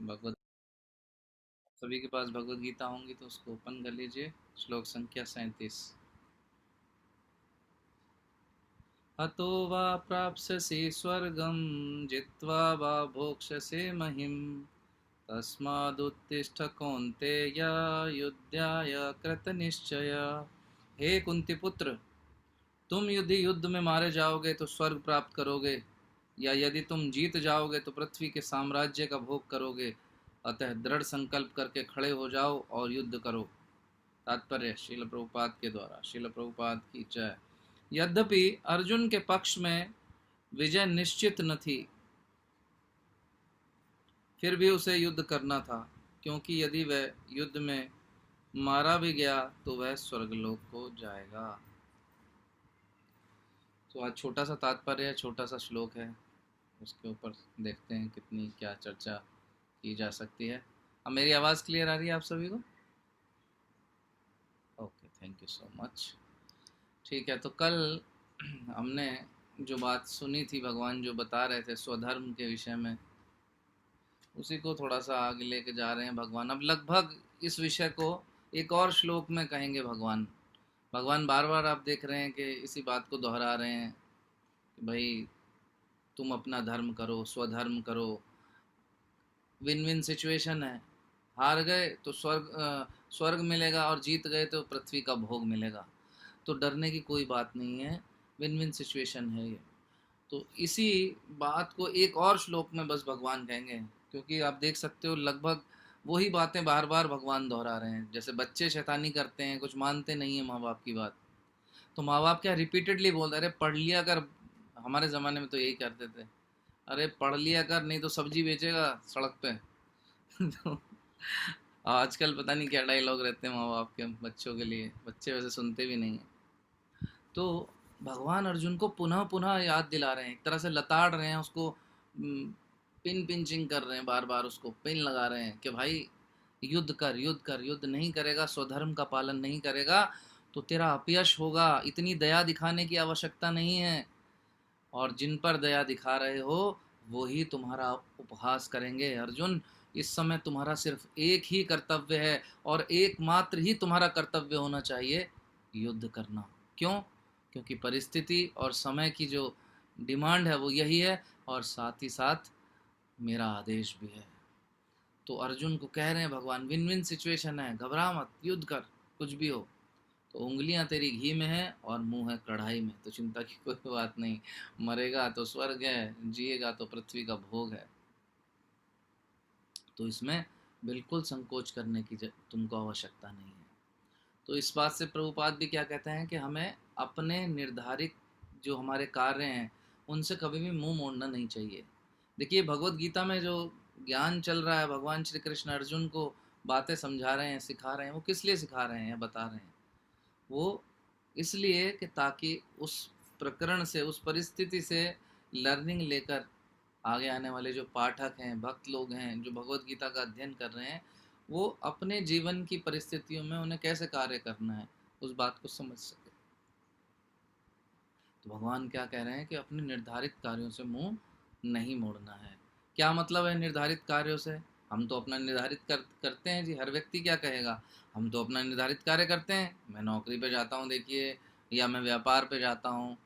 भगवत सभी के पास भगवत गीता होंगी तो उसको ओपन कर लीजिए। श्लोक संख्या 37। हतो वा प्राप्स्यसि स्वर्गं जित्वा वा भोक्ष्यसे महिम् तस्मादुत्तिष्ठ कौन्तेय युद्धाय कृतनिश्चय। हे कुंती पुत्र, तुम यदि युद्ध में मारे जाओगे तो स्वर्ग प्राप्त करोगे, या यदि तुम जीत जाओगे तो पृथ्वी के साम्राज्य का भोग करोगे। अतः दृढ़ संकल्प करके खड़े हो जाओ और युद्ध करो। तात्पर्य श्रील प्रभुपाद के द्वारा। श्रील प्रभुपाद की जय। यद्यपि अर्जुन के पक्ष में विजय निश्चित न थी, फिर भी उसे युद्ध करना था, क्योंकि यदि वह युद्ध में मारा भी गया तो वह स्वर्गलोक को जाएगा। तो आज छोटा सा तात्पर्य है, छोटा सा श्लोक है, उसके ऊपर देखते हैं कितनी क्या चर्चा की जा सकती है। अब मेरी आवाज़ क्लियर आ रही है आप सभी को? Okay, thank you so much. ठीक है, तो कल हमने जो बात सुनी थी, भगवान जो बता रहे थे स्वधर्म के विषय में, उसी को थोड़ा सा आगे लेके जा रहे हैं भगवान। अब लगभग इस विषय को एक और श्लोक में कहेंगे भगवान। भगवान बार बार आप देख रहे हैं कि इसी बात को दोहरा रहे हैं कि भाई तुम अपना धर्म करो, स्वधर्म करो। विन विन सिचुएशन है। हार गए तो स्वर्ग मिलेगा, और जीत गए तो पृथ्वी का भोग मिलेगा। तो डरने की कोई बात नहीं है, विन विन सिचुएशन है ये। तो इसी बात को एक और श्लोक में बस भगवान कहेंगे, क्योंकि आप देख सकते हो लगभग वही बातें बार बार भगवान दोहरा रहे हैं। जैसे बच्चे शैतानी करते हैं, कुछ मानते नहीं है माँ बाप की बात, तो माँ बाप क्या रिपीटेडली बोलते, अरे पढ़ लिया कर। हमारे ज़माने में तो यही करते थे, अरे पढ़ लिया कर नहीं तो सब्जी बेचेगा सड़क पे। तो आजकल पता नहीं क्या डायलॉग रहते हैं माँ बाप के बच्चों के लिए, बच्चे वैसे सुनते भी नहीं हैं। तो भगवान अर्जुन को पुनः पुनः याद दिला रहे हैं, एक तरह से लताड़ रहे हैं उसको, पिन पिंचिंग कर रहे हैं, बार बार उसको पिन लगा रहे हैं कि भाई युद्ध कर, युद्ध कर। युद्ध नहीं करेगा, स्वधर्म का पालन नहीं करेगा तो तेरा अपयश होगा। इतनी दया दिखाने की आवश्यकता नहीं है, और जिन पर दया दिखा रहे हो वो ही तुम्हारा उपहास करेंगे। अर्जुन, इस समय तुम्हारा सिर्फ एक ही कर्तव्य है, और एकमात्र ही तुम्हारा कर्तव्य होना चाहिए, युद्ध करना। क्यों? क्योंकि परिस्थिति और समय की जो डिमांड है वो यही है, और साथ ही साथ मेरा आदेश भी है। तो अर्जुन को कह रहे हैं भगवान, विन विन सिचुएशन है, घबरा मत, युद्ध कर, कुछ भी हो। तो उंगलियां तेरी घी में है और मुंह है कढ़ाई में, तो चिंता की कोई बात नहीं। मरेगा तो स्वर्ग है, जिएगा तो पृथ्वी का भोग है। तो इसमें बिल्कुल संकोच करने की तुमको आवश्यकता नहीं है। तो इस बात से प्रभुपाद भी क्या कहते हैं कि हमें अपने निर्धारित जो हमारे कार्य हैं उनसे कभी भी मुंह मोड़ना नहीं चाहिए। देखिए, भगवत गीता में जो ज्ञान चल रहा है, भगवान श्री कृष्ण अर्जुन को बातें समझा रहे हैं, सिखा रहे हैं, वो किस लिए सिखा रहे हैं या बता रहे हैं? वो इसलिए कि ताकि उस प्रकरण से, उस परिस्थिति से लर्निंग लेकर आगे आने वाले जो पाठक हैं, भक्त लोग हैं, जो भगवत गीता का अध्ययन कर रहे हैं, वो अपने जीवन की परिस्थितियों में उन्हें कैसे कार्य करना है उस बात को समझ सके। तो भगवान क्या कह रहे हैं कि अपने निर्धारित कार्यों से मुंह नहीं मोड़ना है। क्या मतलब है निर्धारित कार्यों से? हम तो अपना निर्धारित करते हैं जी। हर व्यक्ति क्या कहेगा, हम तो अपना निर्धारित कार्य करते हैं, मैं नौकरी पे जाता हूँ देखिए, या मैं व्यापार पे जाता हूँ।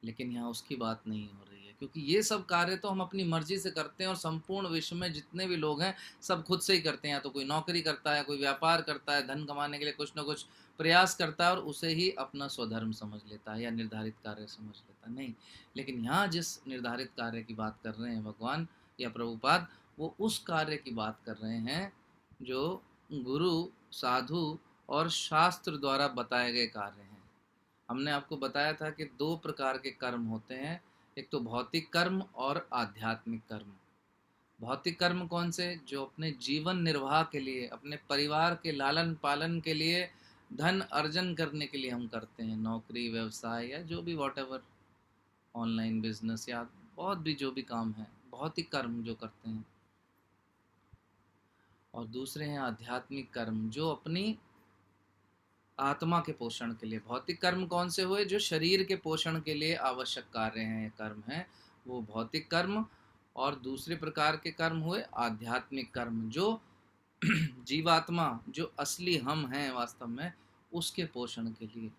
लेकिन यहाँ उसकी बात नहीं हो रही है, क्योंकि ये सब कार्य तो हम अपनी मर्जी से करते हैं, और संपूर्ण विश्व में जितने भी लोग हैं सब खुद से ही करते हैं। या तो कोई नौकरी करता है, कोई व्यापार करता है, धन कमाने के लिए कुछ ना कुछ प्रयास करता है, और उसे ही अपना स्वधर्म समझ लेता है या निर्धारित कार्य समझ लेता है। नहीं, लेकिन यहाँ जिस निर्धारित कार्य की बात कर रहे हैं भगवान या प्रभुपाद, वो उस कार्य की बात कर रहे हैं जो गुरु, साधु और शास्त्र द्वारा बताए गए कार्य हैं। हमने आपको बताया था कि दो प्रकार के कर्म होते हैं, एक तो भौतिक कर्म और आध्यात्मिक कर्म। भौतिक कर्म कौन से? जो अपने जीवन निर्वाह के लिए, अपने परिवार के लालन पालन के लिए, धन अर्जन करने के लिए हम करते हैं, नौकरी, व्यवसाय या जो भी वॉटेवर, ऑनलाइन बिजनेस या बहुत भी जो भी काम है, भौतिक कर्म जो करते हैं। और दूसरे हैं आध्यात्मिक कर्म, जो अपनी आत्मा के पोषण के लिए। भौतिक कर्म कौन से हुए? जो शरीर के पोषण के लिए आवश्यक कार्य हैं, कर्म हैं, वो भौतिक कर्म। और दूसरे प्रकार के कर्म हुए आध्यात्मिक कर्म, जो जीवात्मा, जो असली हम हैं वास्तव में, उसके पोषण के लिए।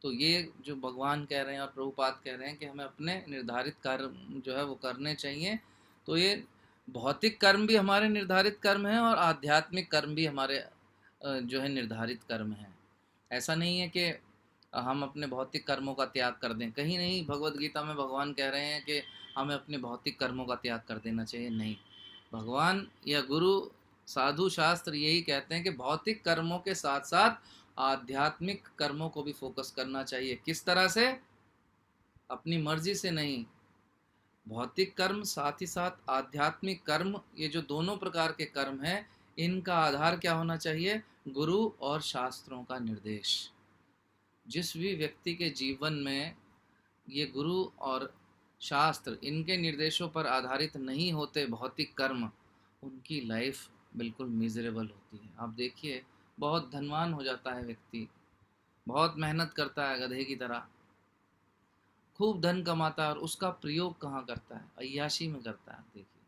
तो ये जो भगवान कह रहे हैं और प्रभुपाद कह रहे हैं कि हमें अपने निर्धारित कर्म जो है वो करने चाहिए। तो ये भौतिक कर्म भी हमारे निर्धारित कर्म हैं और आध्यात्मिक कर्म भी हमारे जो है निर्धारित कर्म हैं। ऐसा नहीं है कि हम अपने भौतिक कर्मों का त्याग कर दें, कहीं नहीं। भगवत गीता में भगवान कह रहे हैं कि हमें अपने भौतिक कर्मों का त्याग कर देना चाहिए, नहीं। भगवान या गुरु, साधु, शास्त्र यही कहते हैं कि भौतिक कर्मों के साथ साथ आध्यात्मिक कर्मों को भी फोकस करना चाहिए। किस तरह से? अपनी मर्जी से नहीं। भौतिक कर्म साथ ही साथ आध्यात्मिक कर्म, ये जो दोनों प्रकार के कर्म हैं, इनका आधार क्या होना चाहिए? गुरु और शास्त्रों का निर्देश। जिस भी व्यक्ति के जीवन में ये गुरु और शास्त्र, इनके निर्देशों पर आधारित नहीं होते भौतिक कर्म, उनकी लाइफ बिल्कुल मिजरेबल होती है। आप देखिए, बहुत धनवान हो जाता है व्यक्ति, बहुत मेहनत करता है गधे की तरह, खूब धन कमाता है, और उसका प्रयोग कहाँ करता है? अय्याशी में करता है। देखिए,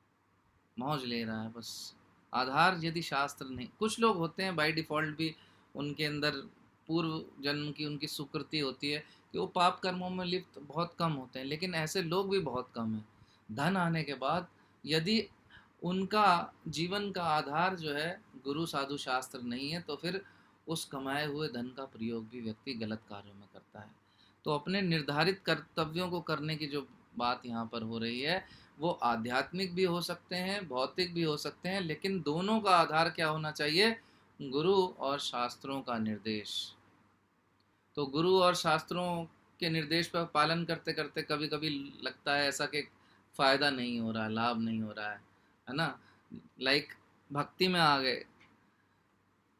मौज ले रहा है बस। आधार यदि शास्त्र नहीं, कुछ लोग होते हैं बाय डिफ़ॉल्ट भी उनके अंदर पूर्व जन्म की उनकी सुकृति होती है कि वो पाप कर्मों में लिप्त बहुत कम होते हैं, लेकिन ऐसे लोग भी बहुत कम हैं। धन आने के बाद यदि उनका जीवन का आधार जो है गुरु साधु शास्त्र नहीं है, तो फिर उस कमाए हुए धन का प्रयोग भी व्यक्ति गलत कार्यों में करता है। तो अपने निर्धारित कर्तव्यों को करने की जो बात यहाँ पर हो रही है, वो आध्यात्मिक भी हो सकते हैं, भौतिक भी हो सकते हैं, लेकिन दोनों का आधार क्या होना चाहिए? गुरु और शास्त्रों का निर्देश। तो गुरु और शास्त्रों के निर्देश पर पालन करते करते कभी कभी लगता है ऐसा कि फ़ायदा नहीं हो रहा, लाभ नहीं हो रहा है ना। लाइक भक्ति में आ गए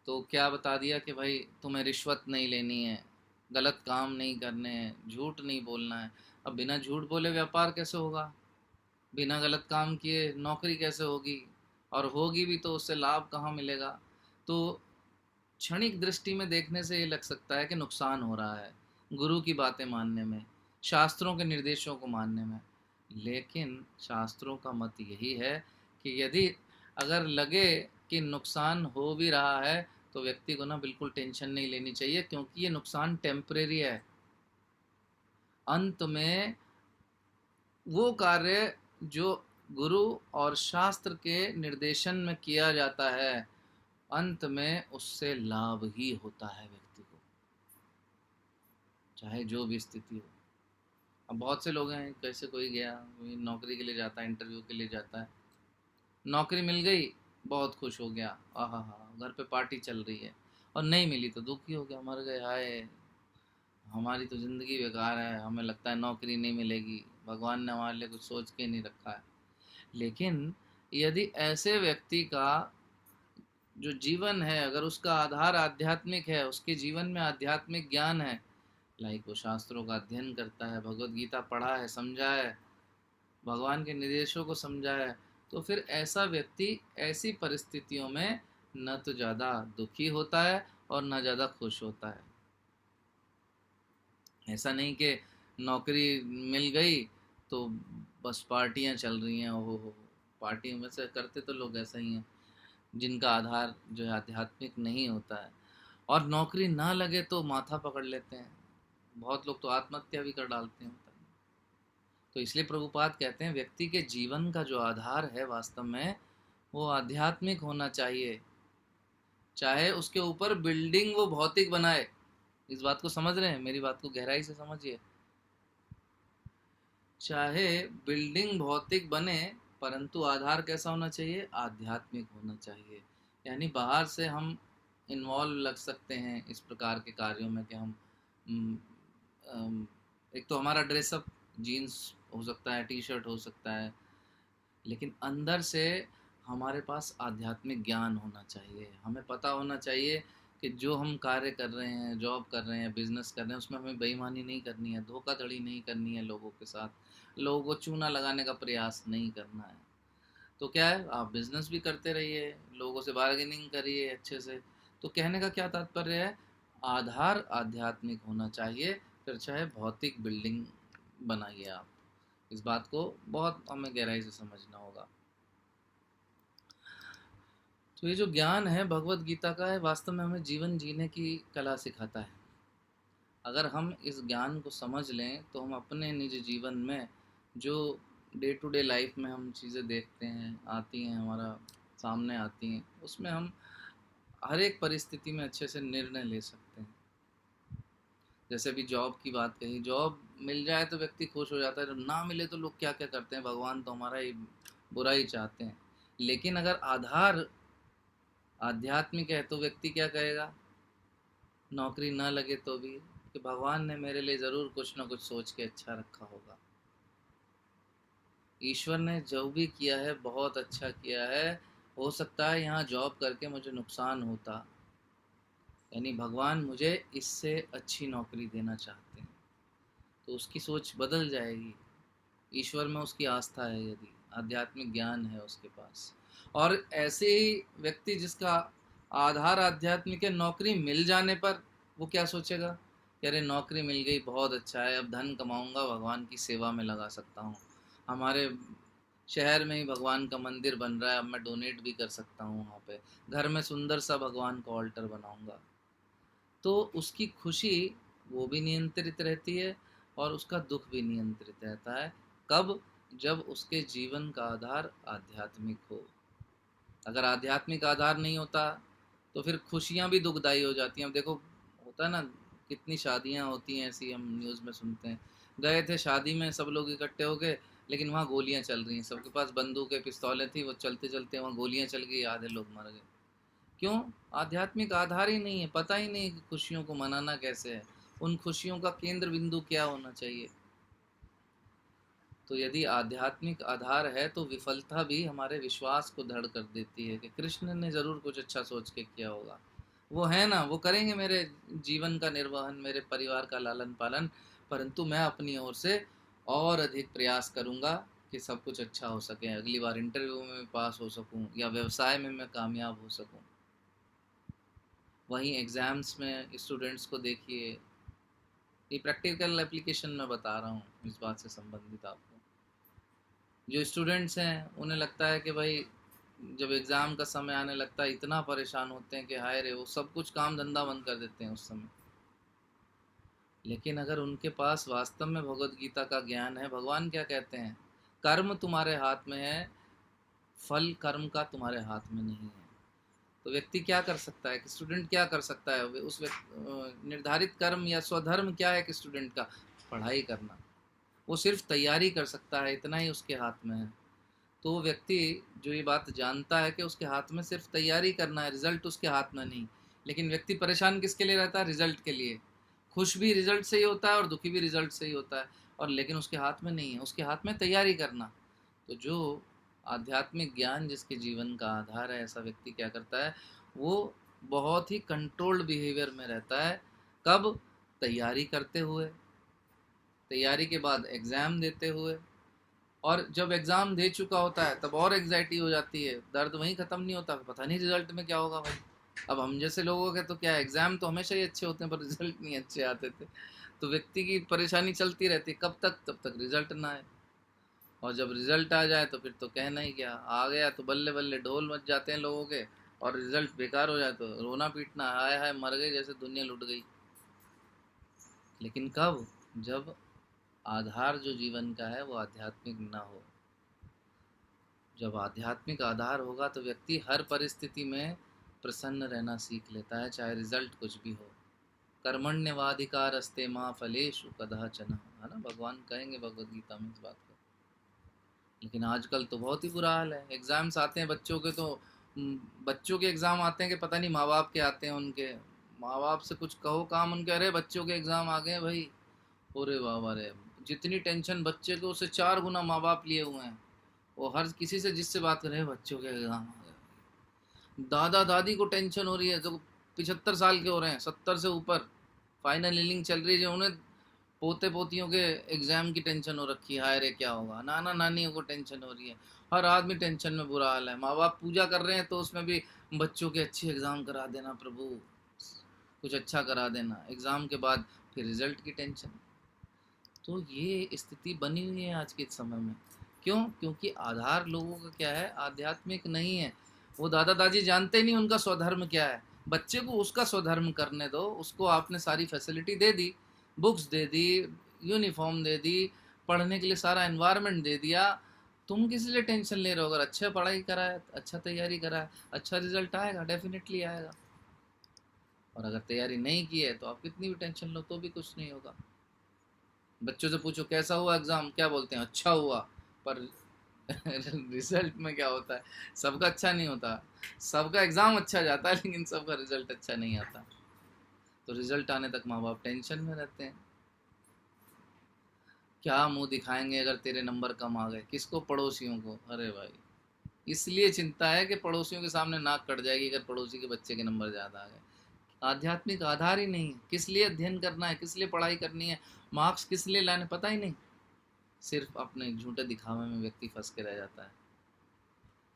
तो क्या बता दिया कि भाई तुम्हें रिश्वत नहीं लेनी है, गलत काम नहीं करने हैं, झूठ नहीं बोलना है। अब बिना झूठ बोले व्यापार कैसे होगा? बिना गलत काम किए नौकरी कैसे होगी? और होगी भी तो उससे लाभ कहाँ मिलेगा? तो क्षणिक दृष्टि में देखने से ये लग सकता है कि नुकसान हो रहा है गुरु की बातें मानने में, शास्त्रों के निर्देशों को मानने में। लेकिन शास्त्रों का मत यही है कि यदि अगर लगे कि नुकसान हो भी रहा है, तो व्यक्ति को ना बिल्कुल टेंशन नहीं लेनी चाहिए, क्योंकि ये नुकसान टेम्परेरी है। अंत में वो कार्य जो गुरु और शास्त्र के निर्देशन में किया जाता है, अंत में उससे लाभ ही होता है व्यक्ति को, चाहे जो भी स्थिति हो। अब बहुत से लोग हैं, कैसे कोई गया, कोई नौकरी के लिए जाता है, इंटरव्यू के लिए जाता है, नौकरी मिल गई, बहुत खुश हो गया, आहा हा, घर पे पार्टी चल रही है, और नहीं मिली तो दुखी हो गया, मर गए, हाय हमारी तो ज़िंदगी बेकार है, हमें लगता है नौकरी नहीं मिलेगी, भगवान ने हमारे लिए कुछ सोच के नहीं रखा है। लेकिन यदि ऐसे व्यक्ति का जो जीवन है, अगर उसका आधार आध्यात्मिक है, उसके जीवन में आध्यात्मिक ज्ञान है, लाइक वो शास्त्रों का अध्ययन करता है, भगवत गीता पढ़ा है, समझा है, भगवान के निर्देशों को समझा है, तो फिर ऐसा व्यक्ति ऐसी परिस्थितियों में न तो ज़्यादा दुखी होता है और न ज़्यादा खुश होता है। ऐसा नहीं कि नौकरी मिल गई तो बस पार्टियां चल रही हैं, ओहो हो, पार्टियों में से करते तो लोग ऐसा ही हैं जिनका आधार जो है आध्यात्मिक नहीं होता है। और नौकरी ना लगे तो माथा पकड़ लेते हैं, बहुत लोग तो आत्महत्या भी कर डालते हैं। तो इसलिए प्रभुपाद कहते हैं व्यक्ति के जीवन का जो आधार है वास्तव में वो आध्यात्मिक होना चाहिए, चाहे उसके ऊपर बिल्डिंग वो भौतिक बनाए। इस बात को समझ रहे हैं? मेरी बात को गहराई से समझिए। चाहे बिल्डिंग भौतिक बने, परंतु आधार कैसा होना चाहिए? आध्यात्मिक होना चाहिए। यानी बाहर से हम इन्वॉल्व लग सकते हैं इस प्रकार के कार्यों में कि हम एक तो हमारा ड्रेसअप जीन्स हो सकता है, टी शर्ट हो सकता है, लेकिन अंदर से हमारे पास आध्यात्मिक ज्ञान होना चाहिए। हमें पता होना चाहिए कि जो हम कार्य कर रहे हैं, जॉब कर रहे हैं, बिजनेस कर रहे हैं, उसमें हमें बेईमानी नहीं करनी है, धोखाधड़ी नहीं करनी है, लोगों के साथ लोगों को चूना लगाने का प्रयास नहीं करना है। तो क्या है, आप बिजनेस भी करते रहिए, लोगों से बार्गेनिंग करिए अच्छे से। तो कहने का क्या तात्पर्य है? आधार आध्यात्मिक होना चाहिए, फिर चाहे भौतिक बिल्डिंग बनाइए आप। इस बात को बहुत हमें गहराई से समझना होगा। तो ये जो ज्ञान है भगवत गीता का है, वास्तव में हमें जीवन जीने की कला सिखाता है। अगर हम इस ज्ञान को समझ लें तो हम अपने निज जीवन में जो डे टू डे लाइफ में हम चीज़ें देखते हैं, आती हैं, हमारा सामने आती हैं, उसमें हम हर एक परिस्थिति में अच्छे से निर्णय ले सकते हैं। जैसे अभी जॉब की बात कही, जॉब मिल जाए तो व्यक्ति खुश हो जाता है, जब ना मिले तो लोग क्या क्या करते हैं, भगवान तो हमारा ही बुरा ही चाहते हैं। लेकिन अगर आधार आध्यात्मिक है तो व्यक्ति क्या कहेगा, नौकरी ना लगे तो भी कि भगवान ने मेरे लिए ज़रूर कुछ ना कुछ सोच के अच्छा रखा होगा, ईश्वर ने जो भी किया है बहुत अच्छा किया है, हो सकता है यहाँ जॉब करके मुझे नुकसान होता, यानी भगवान मुझे इससे अच्छी नौकरी देना चाहते हैं, तो उसकी सोच बदल जाएगी। ईश्वर में उसकी आस्था है, यदि आध्यात्मिक ज्ञान है उसके पास। और ऐसे ही व्यक्ति जिसका आधार आध्यात्मिक है, नौकरी मिल जाने पर वो क्या सोचेगा कि अरे नौकरी मिल गई, बहुत अच्छा है, अब धन कमाऊंगा, भगवान की सेवा में लगा सकता हूँ, हमारे शहर में ही भगवान का मंदिर बन रहा है, अब मैं डोनेट भी कर सकता हूँ वहाँ पे, घर में सुंदर सा भगवान का ऑल्टर बनाऊंगा। तो उसकी खुशी वो भी नियंत्रित रहती है और उसका दुख भी नियंत्रित रहता है। कब? जब उसके जीवन का आधार आध्यात्मिक हो। अगर आध्यात्मिक आधार नहीं होता तो फिर खुशियाँ भी दुखदाई हो जाती हैं। अब देखो, होता है ना, कितनी शादियाँ होती हैं ऐसी, हम न्यूज़ में सुनते हैं, गए थे शादी में सब लोग इकट्ठे हो गए, लेकिन वहाँ गोलियाँ चल रही हैं, सबके पास बंदूकें पिस्तौलें थी, वो चलते चलते वहाँ गोलियाँ चल गई, आधे लोग मर गए। क्यों? आध्यात्मिक आधार ही नहीं है, पता ही नहीं कि खुशियों को मनाना कैसे है, उन खुशियों का केंद्र बिंदु क्या होना चाहिए। तो यदि आध्यात्मिक आधार है तो विफलता भी हमारे विश्वास को दृढ़ कर देती है कि कृष्ण ने ज़रूर कुछ अच्छा सोच के किया होगा, वो है ना, वो करेंगे मेरे जीवन का निर्वहन, मेरे परिवार का लालन पालन, परंतु मैं अपनी ओर से और अधिक प्रयास करूँगा कि सब कुछ अच्छा हो सके, अगली बार इंटरव्यू में पास हो सकूँ या व्यवसाय में मैं कामयाब हो सकूँ। वहीं एग्ज़ाम्स में स्टूडेंट्स को देखिए, ये प्रैक्टिकल एप्लीकेशन में बता रहा हूँ, इस बात से संबंधित आपको, जो स्टूडेंट्स हैं उन्हें लगता है कि भाई जब एग्ज़ाम का समय आने लगता है इतना परेशान होते हैं कि हाय रे, वो सब कुछ काम धंधा बंद कर देते हैं उस समय। लेकिन अगर उनके पास वास्तव में भगवत गीता का ज्ञान है, भगवान क्या कहते हैं, कर्म तुम्हारे हाथ में है, फल कर्म का तुम्हारे हाथ में नहीं है। तो व्यक्ति क्या कर सकता है, कि स्टूडेंट क्या कर सकता है, उस निर्धारित कर्म या स्वधर्म क्या है कि स्टूडेंट का पढ़ाई करना, वो सिर्फ तैयारी कर सकता है, इतना ही उसके हाथ में है। तो वो व्यक्ति जो ये बात जानता है कि उसके हाथ में सिर्फ तैयारी करना है, रिजल्ट उसके हाथ में नहीं, लेकिन व्यक्ति परेशान किसके लिए रहता है, रिजल्ट के लिए, खुश भी रिजल्ट से ही होता है और दुखी भी रिजल्ट से ही होता है, और लेकिन उसके हाथ में नहीं है, उसके हाथ में तैयारी करना। तो जो आध्यात्मिक ज्ञान जिसके जीवन का आधार है, ऐसा व्यक्ति क्या करता है, वो बहुत ही कंट्रोल्ड बिहेवियर में रहता है। कब? तैयारी करते हुए, तैयारी के बाद एग्ज़ाम देते हुए, और जब एग्ज़ाम दे चुका होता है तब और एग्जाइटी हो जाती है, दर्द वहीं ख़त्म नहीं होता, पता नहीं रिजल्ट में क्या होगा भाई। अब हम जैसे लोगों के तो क्या, एग्ज़ाम तो हमेशा ही अच्छे होते हैं पर रिजल्ट नहीं अच्छे आते थे, तो व्यक्ति की परेशानी चलती रहती है, कब तक? तब तक रिजल्ट ना आए, और जब रिजल्ट आ जाए तो फिर तो कहना ही क्या, आ गया तो बल्ले बल्ले ढोल मच जाते हैं लोगों के, और रिजल्ट बेकार हो जाए तो रोना पीटना, हाय हाय मर गए, जैसे दुनिया लुट गई। लेकिन कब? जब आधार जो जीवन का है वो आध्यात्मिक ना हो। जब आध्यात्मिक आधार होगा तो व्यक्ति हर परिस्थिति में प्रसन्न रहना सीख लेता है, चाहे रिजल्ट कुछ भी हो। कर्मण्यवाधिकारस्ते माँ फलेषु कदाचन, है ना, भगवान कहेंगे भगवद गीता में इस बात को। लेकिन आजकल तो बहुत ही बुरा हाल है, एग्ज़ाम्स आते हैं बच्चों के, तो बच्चों के एग्ज़ाम आते हैं कि पता नहीं माँ बाप के आते हैं, उनके माँ बाप से कुछ कहो काम, उनके अरे बच्चों के एग्ज़ाम आ गए भाई, अरे बाबा रे, जितनी टेंशन बच्चे को उससे 4 गुना माँ बाप लिए हुए हैं। वो हर किसी से जिससे बात कर रहे हैं, बच्चों के एग्ज़ाम आ गए, दादा दादी को टेंशन हो रही है, जो 75 साल के हो रहे हैं, 70 से ऊपर, फाइनल ईयरिंग चल रही है, जो उन्हें पोते पोतियों के एग्ज़ाम की टेंशन हो रखी है, हाय रे क्या होगा, नाना नानियों को टेंशन हो रही है, हर आदमी टेंशन में, बुरा हाल है। माँ बाप पूजा कर रहे हैं तो उसमें भी बच्चों के अच्छे एग्ज़ाम करा देना प्रभु, कुछ अच्छा करा देना, एग्ज़ाम के बाद फिर रिज़ल्ट की टेंशन। तो ये स्थिति बनी हुई है आज के समय में। क्यों? क्योंकि आधार लोगों का क्या है, आध्यात्मिक नहीं है। वो दादा दादी जानते नहीं उनका स्वधर्म क्या है। बच्चे को उसका स्वधर्म करने दो, उसको आपने सारी फैसिलिटी दे दी, बुक्स दे दी, यूनिफॉर्म दे दी, पढ़ने के लिए सारा एनवायरनमेंट दे दिया, तुम किस लिए टेंशन ले रहे हो? अगर अच्छा पढ़ाई करा है, अच्छा तैयारी करा है, अच्छा रिजल्ट आएगा, डेफिनेटली आएगा। और अगर तैयारी नहीं की है तो आप कितनी भी टेंशन लो तो भी कुछ नहीं होगा। बच्चों से पूछो कैसा हुआ एग्ज़ाम, क्या बोलते हैं? अच्छा हुआ। पर रिजल्ट में क्या होता है? सबका अच्छा नहीं होता। सबका एग्ज़ाम अच्छा जाता है लेकिन सबका रिजल्ट अच्छा नहीं आता। तो रिजल्ट आने तक माँ बाप टेंशन में रहते हैं। क्या मुंह दिखाएंगे अगर तेरे नंबर कम आ गए? किसको? पड़ोसियों को। अरे भाई, इसलिए चिंता है कि पड़ोसियों के सामने नाक कट जाएगी अगर पड़ोसी के बच्चे के नंबर ज़्यादा आ गए। आध्यात्मिक आधार ही नहीं। किस लिए अध्ययन करना है, किस लिए पढ़ाई करनी है, मार्क्स किस लिए लाने, पता ही नहीं। सिर्फ अपने झूठे दिखावे में व्यक्ति फंस के रह जाता है।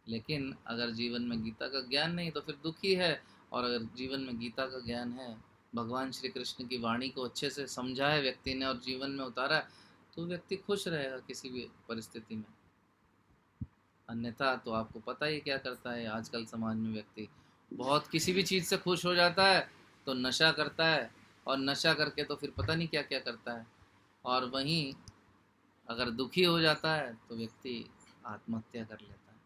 लेकिन अगर जीवन में गीता का ज्ञान नहीं तो फिर दुखी है। और अगर जीवन में गीता का ज्ञान है, भगवान श्री कृष्ण की वाणी को अच्छे से समझा है व्यक्ति ने और जीवन में उतारा है, तो व्यक्ति खुश रहेगा किसी भी परिस्थिति में। अन्यथा तो आपको पता ही क्या करता है आजकल समाज में व्यक्ति, बहुत किसी भी चीज़ से खुश हो जाता है तो नशा करता है, और नशा करके तो फिर पता नहीं क्या क्या करता है। और वहीं अगर दुखी हो जाता है तो व्यक्ति आत्महत्या कर लेता है।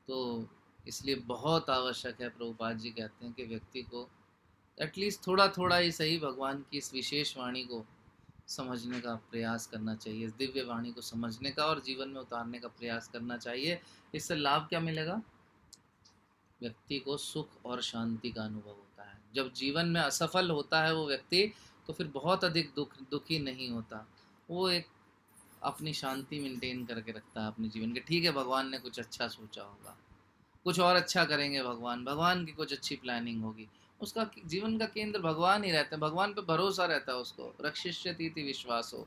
तो इसलिए बहुत आवश्यक है, प्रभुपाद जी कहते हैं कि व्यक्ति को एटलीस्ट थोड़ा थोड़ा ही सही भगवान की इस विशेष वाणी को समझने का प्रयास करना चाहिए, इस दिव्य वाणी को समझने का और जीवन में उतारने का प्रयास करना चाहिए। इससे लाभ क्या मिलेगा? व्यक्ति को सुख और शांति का अनुभव होता है। जब जीवन में असफल होता है वो व्यक्ति, तो फिर बहुत अधिक दुखी नहीं होता। वो एक अपनी शांति मेंटेन करके रखता है अपने जीवन के। ठीक है, भगवान ने कुछ अच्छा सोचा होगा, कुछ और अच्छा करेंगे भगवान, भगवान की कुछ अच्छी प्लानिंग होगी। उसका जीवन का केंद्र भगवान ही रहते हैं, भगवान पे भरोसा रहता है उसको, रक्षिष्यति इति विश्वासो।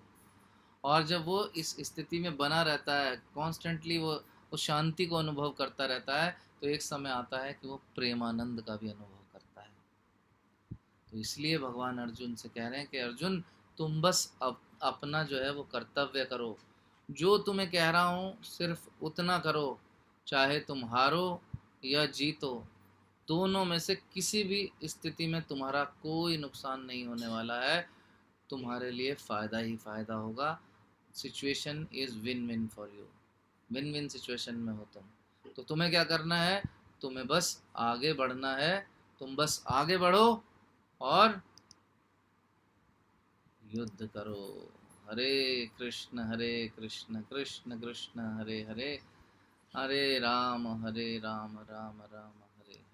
और जब वो इस स्थिति में बना रहता है कॉन्स्टेंटली, वो उस शांति को अनुभव करता रहता है, तो एक समय आता है कि वो प्रेमानंद का भी अनुभव करता है। तो इसलिए भगवान अर्जुन से कह रहे हैं कि अर्जुन, तुम बस अपना जो है वो कर्तव्य करो, जो तुम्हें कह रहा हूँ सिर्फ उतना करो। चाहे तुम हारो या जीतो, दोनों में से किसी भी स्थिति में तुम्हारा कोई नुकसान नहीं होने वाला है, तुम्हारे लिए फ़ायदा ही फ़ायदा होगा। Situation is win win for you. Win win situation में हो तुम। तो तुम्हें क्या करना है? तुम्हें बस आगे बढ़ना है। तुम बस आगे बढ़ो और युद्ध करो। हरे कृष्ण कृष्ण कृष्ण हरे हरे, हरे राम राम राम हरे